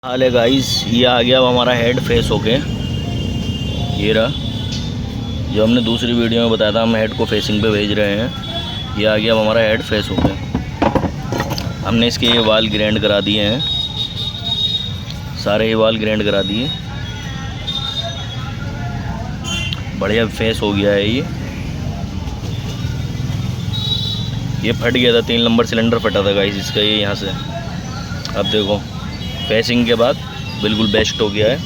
हाल है गाइस, ये आ गया अब हमारा हेड फेस होके। ये रहा जो हमने दूसरी वीडियो में बताया था, हम हेड को फेसिंग पे भेज रहे हैं। ये आ गया अब हमारा हेड फेस होके। हमने इसके ये वाल ग्राइंड करा दिए हैं, सारे ही वाल ग्राइंड करा दिए। बढ़िया फेस हो गया है ये फट गया था, 3 नंबर सिलेंडर फटा था गाइस इसका, ये यहाँ से। अब देखो फेसिंग के बाद बिल्कुल बेस्ट हो गया है।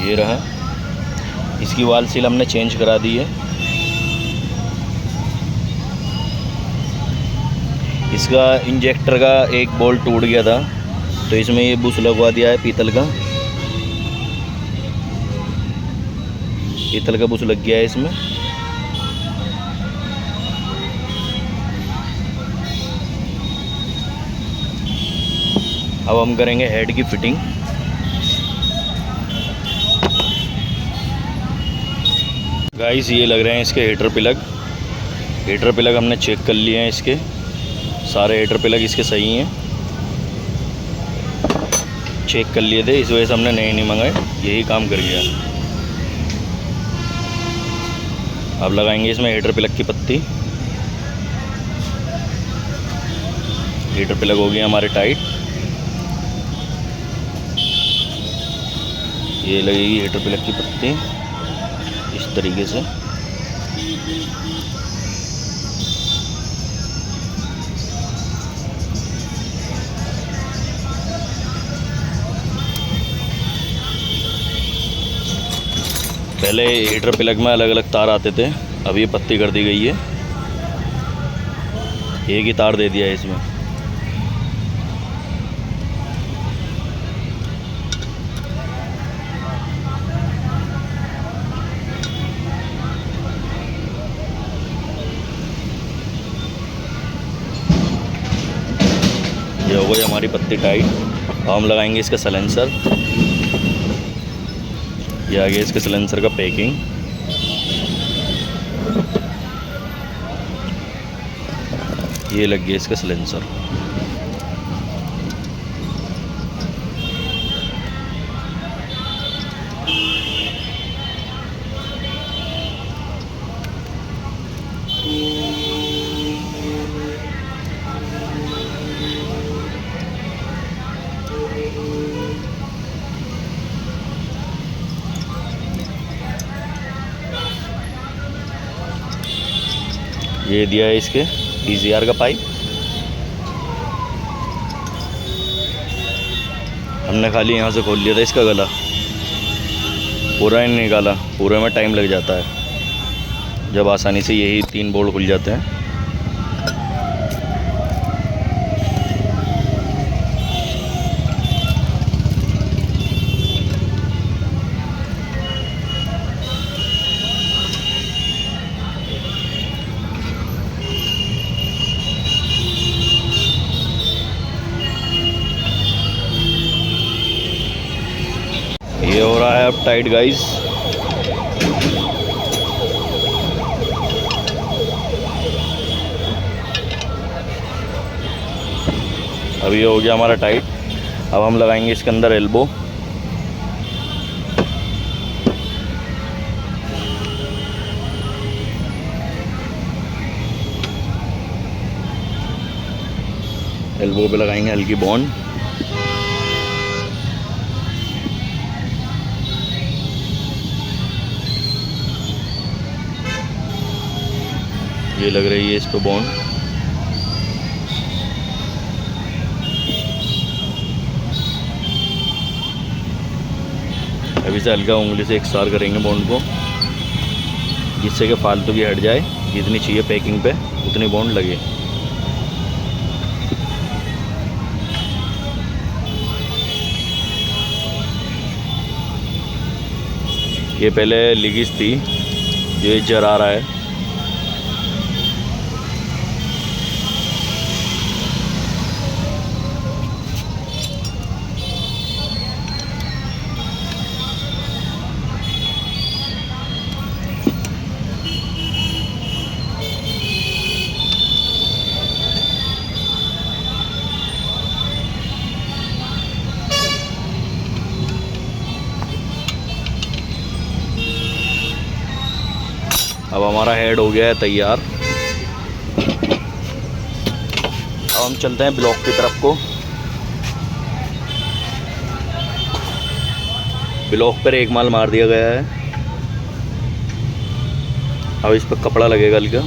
ये रहा, इसकी वाल सील हमने चेंज करा दी है। इसका इंजेक्टर का एक बोल्ट टूट गया था, तो इसमें ये बुश लगवा दिया है पीतल का। पीतल का बुश लग गया है इसमें। अब हम करेंगे हेड की फिटिंग। गाइस ये लग रहे हैं इसके हीटर प्लग। हीटर प्लग हमने चेक कर लिए हैं, इसके सारे हीटर प्लग इसके सही हैं, चेक कर लिए थे, इस वजह से हमने नए नहीं मंगाए, यही काम कर गया। अब लगाएंगे इसमें हीटर प्लग की पत्ती। हीटर प्लग हो गया हमारे टाइट। ये लगेगी हीटर प्लग की पत्ती इस तरीके से। पहले हीटर प्लग में अलग अलग तार आते थे, अब ये पत्ती कर दी गई है, एक ही तार दे दिया है इसमें। ये हो गई हमारी पत्ती टाइट। अब हम लगाएंगे इसका सलेंसर। ये आ गया इसके सलेंसर का पैकिंग। ये लग गया इसका सलेंसर। ये दिया है इसके पीसीआर का पाइप। हमने खाली यहाँ से खोल लिया था इसका गला, पूरा ही नहीं निकाला, पूरे में टाइम लग जाता है, जब आसानी से यही 3 बोल्ट खुल जाते हैं। ये हो रहा है अब टाइट गाइस। अब ये हो गया हमारा टाइट। अब हम लगाएंगे इसके अंदर एल्बो। एल्बो पे लगाएंगे हल्की बॉन्ड। ये लग रही है इस पे बॉन्ड। अभी से हल्का उंगली से एकसार करेंगे बॉन्ड को, जिससे कि फालतू की हट जाए, जितनी चाहिए पैकिंग पे उतनी बॉन्ड लगे। ये पहले लिगिस थी, जो ये जरा रहा है। अब हमारा हेड हो गया है तैयार। अब हम चलते हैं ब्लॉक की तरफ को। ब्लॉक पर एक माल मार दिया गया है। अब इस पर कपड़ा लगेगा हल्का।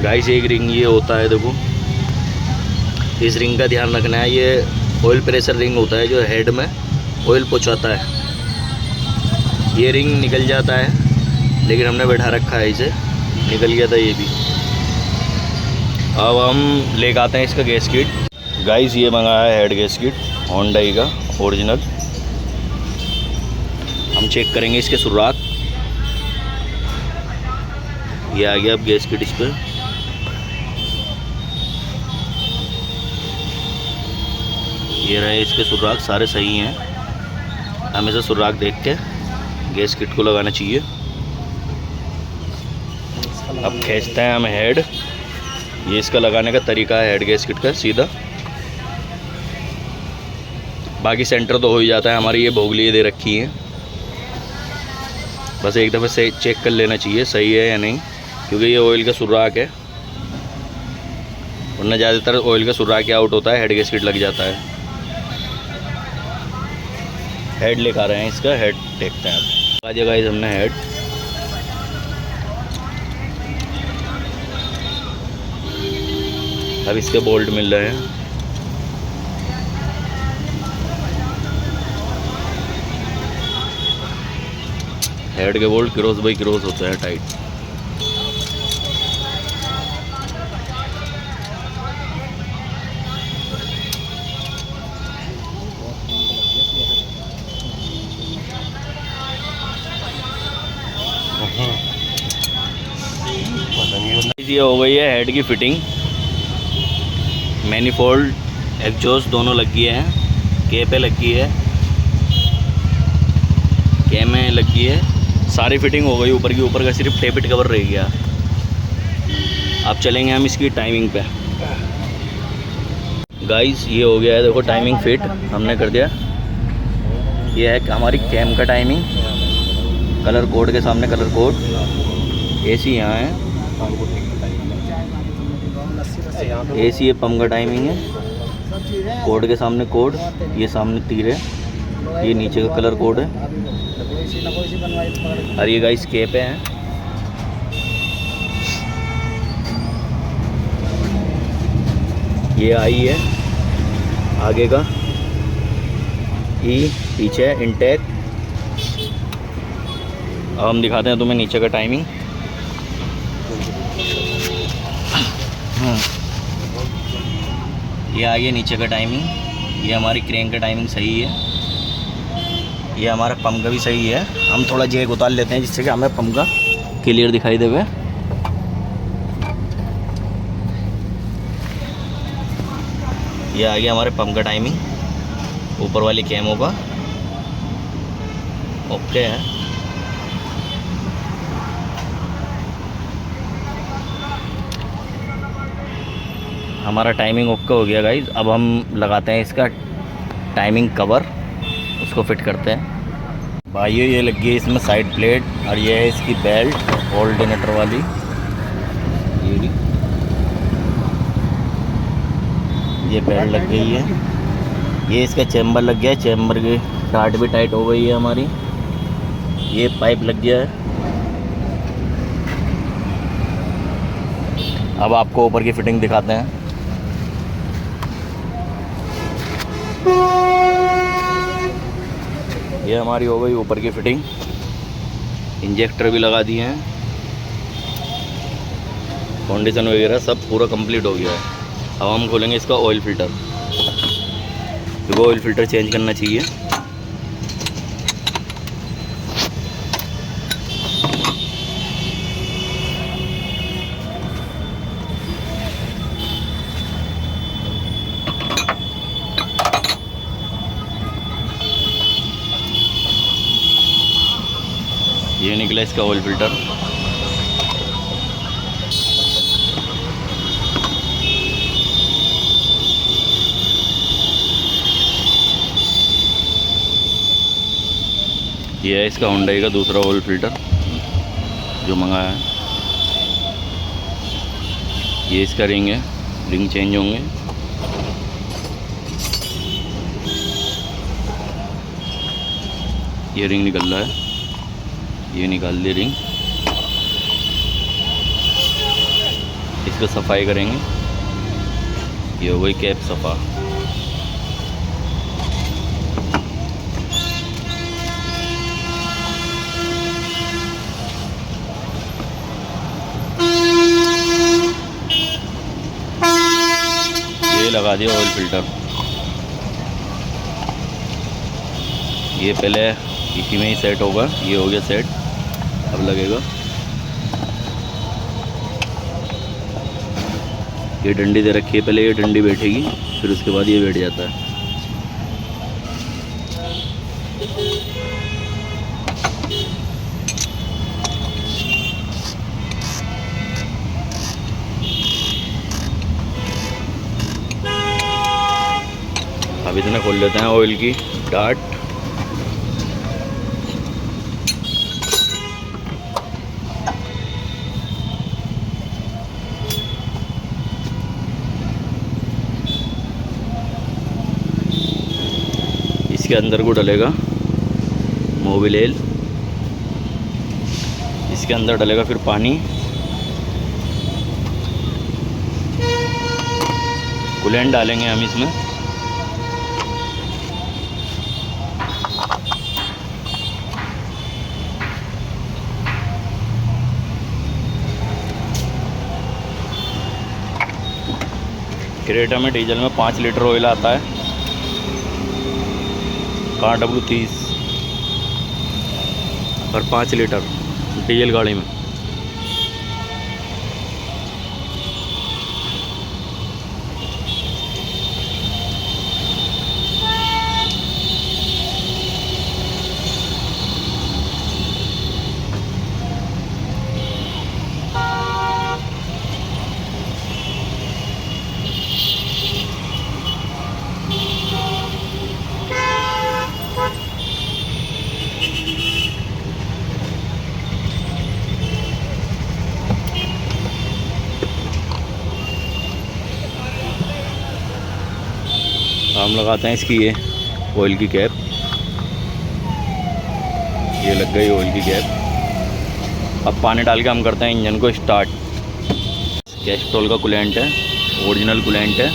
गाइस एक रिंग ये होता है, देखो इस रिंग का ध्यान रखना है। ये ऑयल प्रेशर रिंग होता है जो हेड में ऑयल पहुंचाता है। ये रिंग निकल जाता है, लेकिन हमने बैठा रखा है इसे, निकल गया था ये भी। अब हम लेकर आते हैं इसका गैस किट। गाइस ये मंगाया है हेड गैस किट होंडा का ओरिजिनल। हम चेक करेंगे इसके सुराख। ये आ गया अब गैस किट इस पर। ये रहे इसके सुराख, सारे सही हैं। हमेशा सुराख देख के गैस किट को लगाना चाहिए। अब खींचते हैं हम हेड। ये इसका लगाने का तरीका है हेड गैस किट का सीधा। बाकी सेंटर तो हो ही जाता है। हमारी ये भोगली दे रखी है, बस एक दफ़े से चेक कर लेना चाहिए सही है या नहीं, क्योंकि ये ऑयल का सुराख है। वरना ज़्यादातर ऑयल का सुराख क्या आउट होता है, हेड गैस किट लग जाता है। हेड लेकर आ रहे हैं इसका, हेड देखते हैं। आ जगह इस हमने हेड। अब इसके बोल्ट मिल रहे हैं। हेड के बोल्ट क्रॉस बाई क्रॉस होते हैं टाइट। ये हो गई है हेड की फिटिंग। मैनीफोल्ड एग्जॉस्ट दोनों लग गए हैं। के पे लग गई है, के में लग गई है। सारी फिटिंग हो गई ऊपर की। ऊपर का सिर्फ टेपिट कवर रह गया। अब चलेंगे हम इसकी टाइमिंग पे। गाइस ये हो गया है, देखो टाइमिंग फिट हमने कर दिया। ये है हमारी कैम का टाइमिंग, कलर कोड के सामने कलर कोड। एसी यहाँ है, एसी ये पम्प का टाइमिंग है। कोड के सामने कोड, ये सामने तीर है, ये नीचे का कलर कोड है। और ये गाइस के पे हैं। ये आई है आगे का, ई पीछे है इंटेक। अब हम दिखाते हैं तुम्हें नीचे का टाइमिंग। ये आ गया नीचे का टाइमिंग। ये हमारी क्रेन का टाइमिंग सही है। ये हमारा पंप का भी सही है। हम थोड़ा जैक उतार लेते हैं जिससे कि हमें पंप का क्लियर दिखाई देवे। ये आ गया हमारे पंप का टाइमिंग, ऊपर वाली कैमों का। ओके है। हमारा टाइमिंग ओके हो गया गाइज। अब हम लगाते हैं इसका टाइमिंग कवर, उसको फिट करते हैं। भाइयों ये लग गई है इसमें साइड प्लेट, और ये है इसकी बेल्ट ऑल्टरनेटर वाली। ये बेल्ट लग गई है। ये इसका चैम्बर लग गया है, चैम्बर की डाट भी टाइट हो गई है हमारी। ये पाइप लग गया है। अब आपको ऊपर की फिटिंग दिखाते हैं। ये हमारी हो गई ऊपर की फिटिंग। इंजेक्टर भी लगा दिए हैं, फाउंडेशन वगैरह सब पूरा कंप्लीट हो गया है। अब हम खोलेंगे इसका ऑयल फिल्टर, क्योंकि ऑयल फिल्टर चेंज करना चाहिए। ये निकला इसका ऑयल फिल्टर। ये है इसका होंडा का दूसरा ऑयल फिल्टर। जो मंगाया है। ये इसका रिंग है, रिंग चेंज होंगे। ये रिंग निकल रहा है, ये निकाल दी रिंग। इसको सफाई करेंगे। ये हो गई कैप सफ़ा। ये लगा दिया ऑयल फिल्टर। ये पहले इसी में ही सेट होगा। ये हो गया सेट, अब लगेगा। ये डंडी दे रखी है, पहले ये डंडी बैठेगी, फिर उसके बाद ये बैठ जाता है। अब इतना खोल लेते हैं ऑयल की डाट। इसके अंदर को डलेगा मोबिल, इसके अंदर डलेगा फिर पानी, कूलेंट डालेंगे हम इसमें। क्रेटा में डीजल में 5 लीटर ऑयल आता है, कार W30 और 5 लीटर डीजल गाड़ी में। हम लगाते हैं इसकी ये ऑयल की कैप। ये लग गई ऑयल की कैप। अब पानी डाल के हम करते हैं इंजन को स्टार्ट। कैस्ट्रॉल का कूलेंट है, ओरिजिनल कूलेंट है।